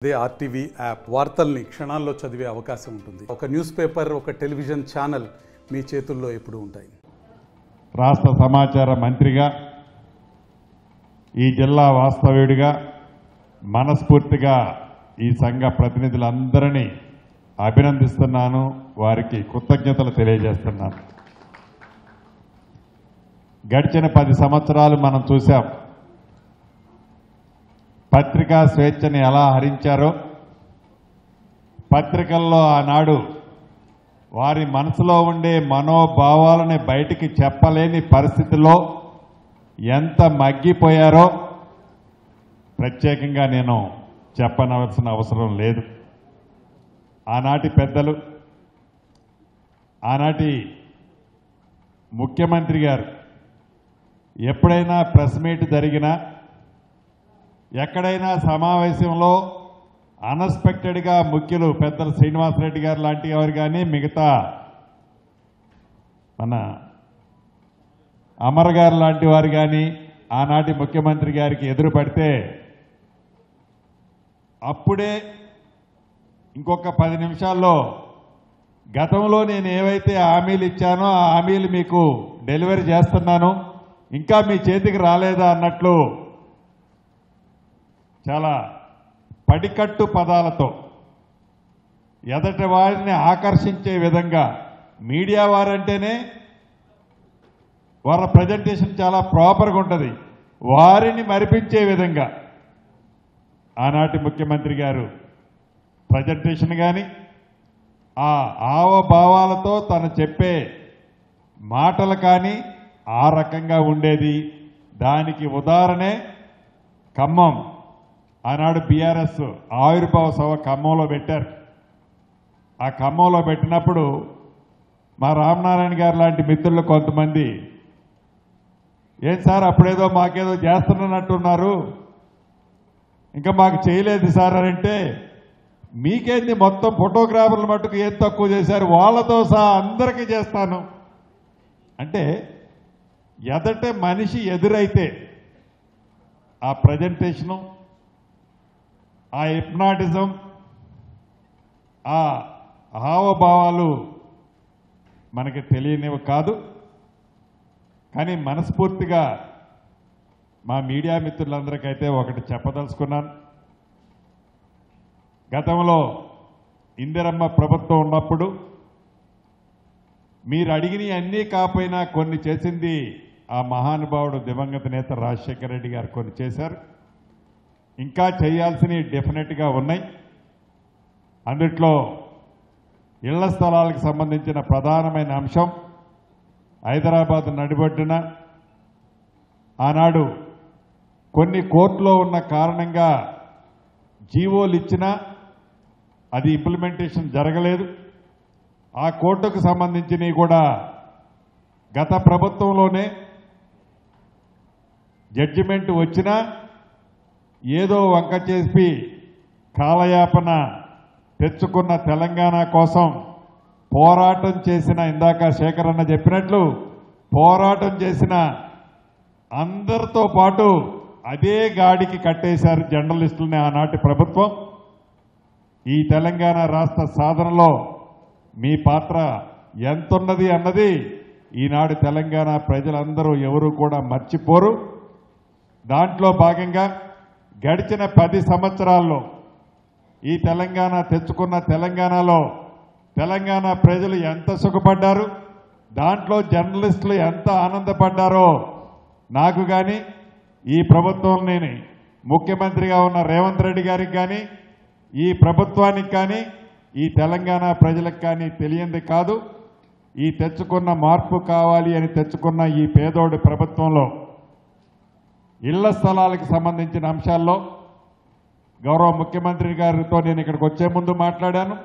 అదే RTV app వార్తల్ని క్షణాల్లో చదివే అవకాశం ఉంటుంది. ఒక న్యూస్ పేపర్, ఒక టెలివిజన్ ఛానల్ మీ చేతుల్లో ఎప్పుడూ ఉంటాయి. రాష్ట్ర సమాచార మంత్రిగా, ఈ జిల్లా వాస్తవ్యుడిగా మనస్ఫూర్తిగా ఈ సంఘ ప్రతినిధులందరినీ అభినందిస్తున్నాను, వారికి కృతజ్ఞతలు తెలియజేస్తున్నాను. గడిచిన 10 సంవత్సరాలు మనం చూశాం, పత్రికా స్వేచ్ఛని ఎలా హరించారో. పత్రికల్లో ఆనాడు వారి మనసులో ఉండే మనోభావాలని బయటికి చెప్పలేని పరిస్థితిలో ఎంత మగ్గిపోయారో ప్రత్యేకంగా నేను చెప్పనవలసిన అవసరం లేదు. ఆనాటి పెద్దలు, ఆనాటి ముఖ్యమంత్రి గారు ఎప్పుడైనా ప్రెస్ మీట్ జరిగినా, ఎక్కడైనా సమావేశంలో అన్ఎక్స్పెక్టెడ్గా ముఖ్యులు పెద్దలు శ్రీనివాసరెడ్డి గారు లాంటి వారు కానీ, మిగతా మన అమర్ గారు లాంటి వారు కానీ ఆనాటి ముఖ్యమంత్రి గారికి ఎదురు పడితే అప్పుడే ఇంకొక 10 నిమిషాల్లో గతంలో నేను ఏవైతే హామీలు ఇచ్చానో ఆ హామీలు మీకు డెలివరీ చేస్తున్నాను, ఇంకా మీ చేతికి రాలేదా అన్నట్లు చాలా పడికట్టు పదాలతో ఎదటి వారిని ఆకర్షించే విధంగా, మీడియా వారంటేనే వారి ప్రజెంటేషన్ చాలా ప్రాపర్గా ఉంటుంది, వారిని మరిపించే విధంగా ఆనాటి ముఖ్యమంత్రి గారు ప్రజెంటేషన్ కానీ, ఆ హావభావాలతో తను చెప్పే మాటలు కానీ ఆ రకంగా ఉండేది. దానికి ఉదాహరణే ఖమ్మం. ఆనాడు బీఆర్ఎస్ ఆవిర్భావ సభ ఖమ్మంలో పెట్టారు. ఆ ఖమ్మంలో పెట్టినప్పుడు మా రామనారాయణ గారు లాంటి మిత్రులు కొంతమంది, ఏం సార్ అప్పుడేదో మాకేదో చేస్తున్నట్టున్నారు, ఇంకా మాకు చేయలేదు సార్ అని అంటే, మీకేంది మొత్తం ఫోటోగ్రాఫర్ల మట్టుకు ఏం తక్కువ చేశారు, వాళ్ళతో సహా అందరికీ చేస్తాను అంటే, ఎదట మనిషి ఎదురైతే ఆ ప్రజెంటేషను, ఆ హిప్నాటిజం, ఆ హావభావాలు మనకి తెలియనివి కాదు. కానీ మనస్ఫూర్తిగా మా మీడియా మిత్రులందరికైతే ఒకటి చెప్పదలుచుకున్నాను. గతంలో ఇందిరమ్మ ప్రభుత్వం ఉన్నప్పుడు మీరు అడిగినవి అన్నీ కాకపోయినా కొన్ని చేసింది ఆ మహానుభావుడు దివంగత నేత రాజశేఖర రెడ్డి గారు కొన్ని చేశారు. ఇంకా చేయాల్సినవి డెఫినెట్గా ఉన్నాయి. అందుట్లో ఇళ్ల స్థలాలకు సంబంధించిన ప్రధానమైన అంశం హైదరాబాద్ నడిబొడ్డున ఆనాడు కొన్ని కోర్టులో ఉన్న కారణంగా జీవోలు ఇచ్చినా అది ఇంప్లిమెంటేషన్ జరగలేదు. ఆ కోర్టుకు సంబంధించినవి కూడా గత ప్రభుత్వంలోనే జడ్జిమెంట్ వచ్చినా ఏదో వంక చేసి కాలయాపన తెచ్చుకున్న తెలంగాణ కోసం పోరాటం చేసిన, ఇందాక శేఖరన్న చెప్పినట్లు పోరాటం చేసిన అందరితో పాటు అదే గాడికి కట్టేశారు జర్నలిస్టులని ఆనాటి ప్రభుత్వం. ఈ తెలంగాణ రాష్ట్ర సాధనలో మీ పాత్ర ఎంతున్నది అన్నది ఈనాడు తెలంగాణ ప్రజలందరూ ఎవరు కూడా మర్చిపోరు. దాంట్లో భాగంగా గడిచిన 10 సంవత్సరాల్లో ఈ తెలంగాణ తెచ్చుకున్న తెలంగాణలో తెలంగాణ ప్రజలు ఎంత సుఖపడ్డారు, దాంట్లో జర్నలిస్టులు ఎంత ఆనందపడ్డారో నాకు కానీ, ఈ ప్రభుత్వంలోని ముఖ్యమంత్రిగా ఉన్న రేవంత్ రెడ్డి గారికి కానీ, ఈ ప్రభుత్వానికి కానీ, ఈ తెలంగాణ ప్రజలకు కానీ తెలియంది కాదు. ఈ తెచ్చుకున్న మార్పు కావాలి అని తెచ్చుకున్న ఈ పేదోడి ప్రభుత్వంలో ఇళ్ల స్థలాలకు సంబంధించిన అంశాల్లో గౌరవ ముఖ్యమంత్రి గారితో నేను ఇక్కడికి వచ్చే ముందు మాట్లాడాను.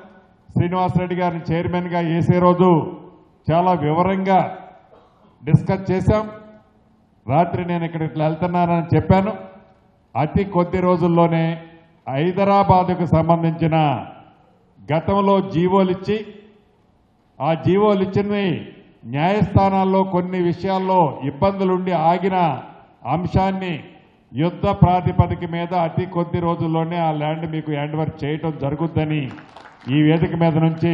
శ్రీనివాసరెడ్డి గారిని చైర్మన్గా వేసే రోజు చాలా వివరంగా డిస్కస్ చేశాం. రాత్రి నేను ఇక్కడ ఇట్లా వెళ్తున్నానని చెప్పాను. అతి కొద్ది రోజుల్లోనే హైదరాబాదుకు సంబంధించిన గతంలో జీవోలు ఇచ్చి, ఆ జీవోలు ఇచ్చినవి న్యాయస్థానాల్లో కొన్ని విషయాల్లో ఇబ్బందులుండి ఆగిన అంశాన్ని యుద్ధ ప్రాతిపదిక మీద అతి కొద్ది రోజుల్లోనే ఆ ల్యాండ్ మీకు హ్యాండ్ ఓవర్ చేయటం జరుగుద్దని ఈ వేదిక మీద నుంచి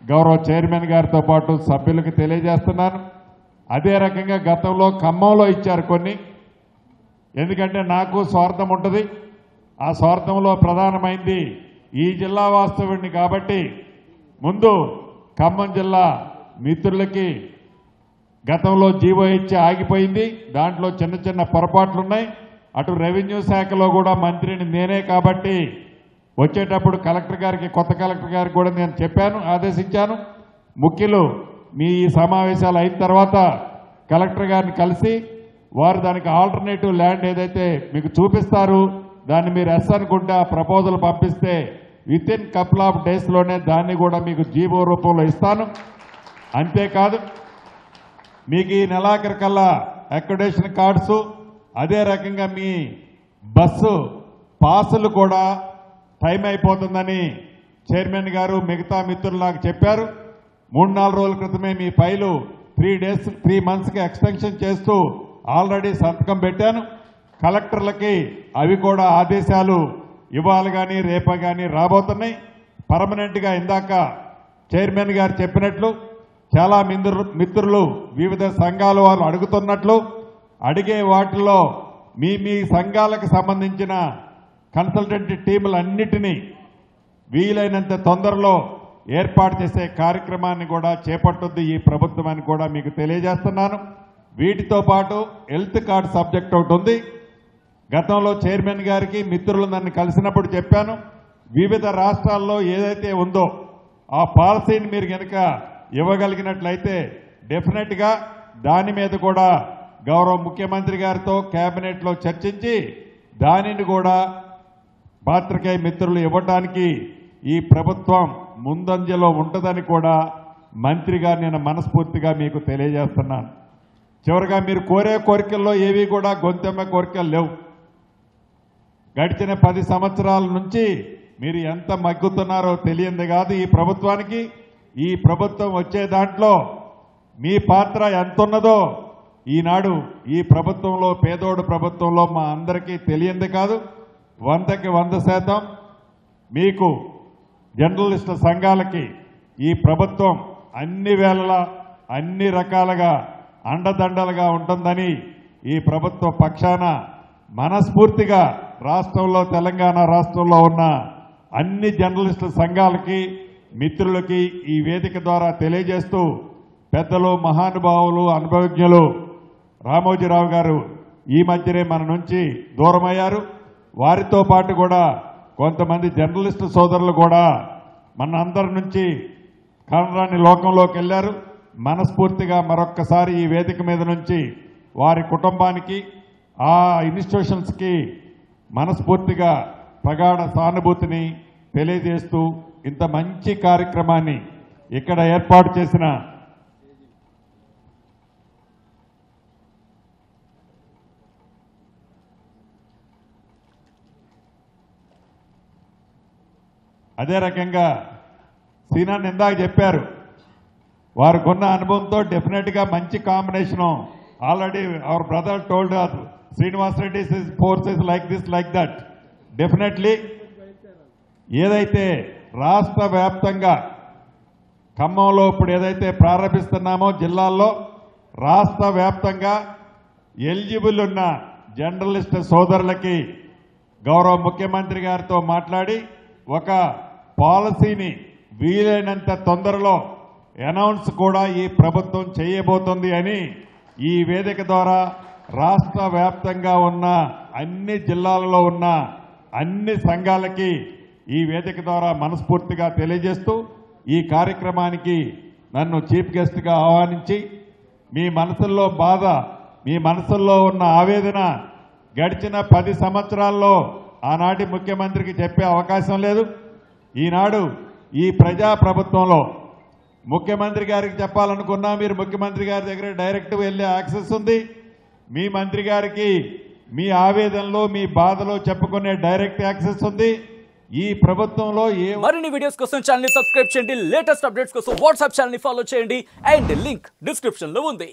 గౌరవ చైర్మన్ గారితో పాటు సభ్యులకు తెలియజేస్తున్నాను. అదే రకంగా గతంలో ఖమ్మంలో ఇచ్చారు కొన్ని. ఎందుకంటే నాకు స్వార్థం ఉంటుంది. ఆ స్వార్థంలో ప్రధానమైంది ఈ జిల్లా వాస్తవుడిని కాబట్టి ముందు ఖమ్మం జిల్లా మిత్రులకి గతంలో జీవో ఇచ్చి ఆగిపోయింది. దాంట్లో చిన్న చిన్న పొరపాట్లున్నాయి. అటు రెవెన్యూ శాఖలో కూడా మంత్రిని నేనే కాబట్టి వచ్చేటప్పుడు కలెక్టర్ గారికి, కొత్త కలెక్టర్ గారికి కూడా నేను చెప్పాను, ఆదేశించాను. ముఖ్యులు మీ సమావేశాలు అయిన తర్వాత కలెక్టర్ గారిని కలిసి వారు దానికి ఆల్టర్నేటివ్ ల్యాండ్ ఏదైతే మీకు చూపిస్తారు దాన్ని మీరు ఎస్ అనుకుంటే ఆ ప్రపోజల్ పంపిస్తే విత్ ఇన్ కపుల్ ఆఫ్ డేస్లోనే దాన్ని కూడా మీకు జీవో రూపంలో ఇస్తాను. అంతేకాదు మీకు ఈ నెలాఖరు కల్లా అక్రిడేషన్ కార్డ్స్, అదే రకంగా మీ బస్సు పాసులు కూడా టైం అయిపోతుందని చైర్మన్ గారు మిగతా మిత్రులు నాకు చెప్పారు. 3-4 రోజుల క్రితమే మీ ఫైలు 3 మంత్స్కి ఎక్స్టెన్షన్ చేస్తూ ఆల్రెడీ సంతకం పెట్టాను. కలెక్టర్లకి అవి కూడా ఆదేశాలు ఇవాళ కానీ రేపు కానీ రాబోతున్నాయి. పర్మనెంట్గా ఇందాక చైర్మన్ గారు చెప్పినట్లు చాలా మిత్రులు వివిధ సంఘాల వారు అడుగుతున్నట్లు అడిగే వాటిల్లో మీ సంఘాలకు సంబంధించిన కన్సల్టెంట్ టీములన్నిటినీ వీలైనంత తొందరలో ఏర్పాటు చేసే కార్యక్రమాన్ని కూడా చేపట్టుద్ది ఈ ప్రభుత్వం అని కూడా మీకు తెలియజేస్తున్నాను. వీటితో పాటు హెల్త్ కార్డ్ సబ్జెక్ట్ ఒకటి ఉంది. గతంలో చైర్మన్ గారికి మిత్రులు నన్ను కలిసినప్పుడు చెప్పాను, వివిధ రాష్ట్రాల్లో ఏదైతే ఉందో ఆ పాలసీని మీరు కనుక ఇవ్వగలిగినట్లయితే డెఫినెట్గా దాని మీద కూడా గౌరవ ముఖ్యమంత్రి గారితో కేబినెట్లో చర్చించి దానిని కూడా పాత్రికేయ మిత్రులు ఇవ్వటానికి ఈ ప్రభుత్వం ముందంజలో ఉంటుందని కూడా మంత్రిగా నేను మనస్ఫూర్తిగా మీకు తెలియజేస్తున్నాను. చివరిగా మీరు కోరే కోరికల్లో ఏవి కూడా గొంతెమ్మ కోరికలు లేవు. గడిచిన 10 సంవత్సరాల నుంచి మీరు ఎంత మగ్గుతున్నారో తెలియంది కాదు ఈ ప్రభుత్వానికి. ఈ ప్రభుత్వం వచ్చే దాంట్లో మీ పాత్ర ఎంత ఉన్నదో ఈనాడు ఈ ప్రభుత్వంలో, పేదోడు ప్రభుత్వంలో మా అందరికీ తెలియంది కాదు. 100కి 100% మీకు జర్నలిస్టుల సంఘాలకి ఈ ప్రభుత్వం అన్ని వేళలా అన్ని రకాలుగా అండదండలుగా ఉంటుందని ఈ ప్రభుత్వ పక్షాన మనస్ఫూర్తిగా రాష్ట్రంలో, తెలంగాణ రాష్ట్రంలో ఉన్న అన్ని జర్నలిస్టుల సంఘాలకి, మిత్రులకి ఈ వేదిక ద్వారా తెలియజేస్తూ పెద్దలు, మహానుభావులు, అనుభవజ్ఞులు రామోజీరావు గారు ఈ మధ్యనే మన నుంచి దూరమయ్యారు. వారితో పాటు కూడా కొంతమంది జర్నలిస్టు సోదరులు కూడా మన అందరి నుంచి కనరాని లోకంలోకి వెళ్లారు. మనస్ఫూర్తిగా మరొక్కసారి ఈ వేదిక మీద నుంచి వారి కుటుంబానికి, ఆ ఇన్స్టిట్యూషన్స్కి మనస్ఫూర్తిగా ప్రగాఢ సానుభూతిని తెలియజేస్తూ ఇంత మంచి కార్యక్రమాన్ని ఇక్కడ ఏర్పాటు చేసిన అదే రకంగా సీనాన్ ఇందాక చెప్పారు, వారికున్న అనుభవంతో డెఫినెట్గా మంచి combination. Already our brother told us Srinivas Reddy force is like this like that. Definitely ఏదైతే రాష్ట్ర వ్యాప్తంగా ఖమ్మంలో ఇప్పుడు ఏదైతే ప్రారంభిస్తున్నామో జిల్లాల్లో రాష్ట్ర వ్యాప్తంగా ఎలిజిబుల్ ఉన్న జర్నలిస్ట్ సోదరులకి గౌరవ ముఖ్యమంత్రి గారితో మాట్లాడి ఒక పాలసీని వీలైనంత తొందరలో అనౌన్స్ కూడా ఈ ప్రభుత్వం చేయబోతోంది అని ఈ వేదిక ద్వారా రాష్ట్ర వ్యాప్తంగా ఉన్న అన్ని జిల్లాలలో ఉన్న అన్ని సంఘాలకి ఈ వేదిక ద్వారా మనస్ఫూర్తిగా తెలియజేస్తూ ఈ కార్యక్రమానికి నన్ను చీఫ్ గెస్ట్గా ఆహ్వానించి మీ మనసుల్లో బాధ, మీ మనసుల్లో ఉన్న ఆవేదన గడిచిన 10 సంవత్సరాల్లో ఆనాటి ముఖ్యమంత్రికి చెప్పే అవకాశం లేదు. ఈనాడు ఈ ప్రజా ప్రభుత్వంలో ముఖ్యమంత్రి గారికి చెప్పాలనుకున్నా మీరు ముఖ్యమంత్రి గారి దగ్గర డైరెక్ట్ వెళ్ళే యాక్సెస్ ఉంది. మీ మంత్రి గారికి మీ ఆవేదనలో, మీ బాధలో చెప్పుకునే డైరెక్ట్ యాక్సెస్ ఉంది. ఈ ప్రభుత్వంలో మరిన్ని వీడియోస్ కోసం ఛానల్ ని సబ్స్క్రైబ్ చేయండి. లేటెస్ట్ అప్డేట్స్ కోసం వాట్సాప్ ఛానల్ ని ఫాలో చేయండి. అండ్ లింక్ డిస్క్రిప్షన్ లో ఉంది.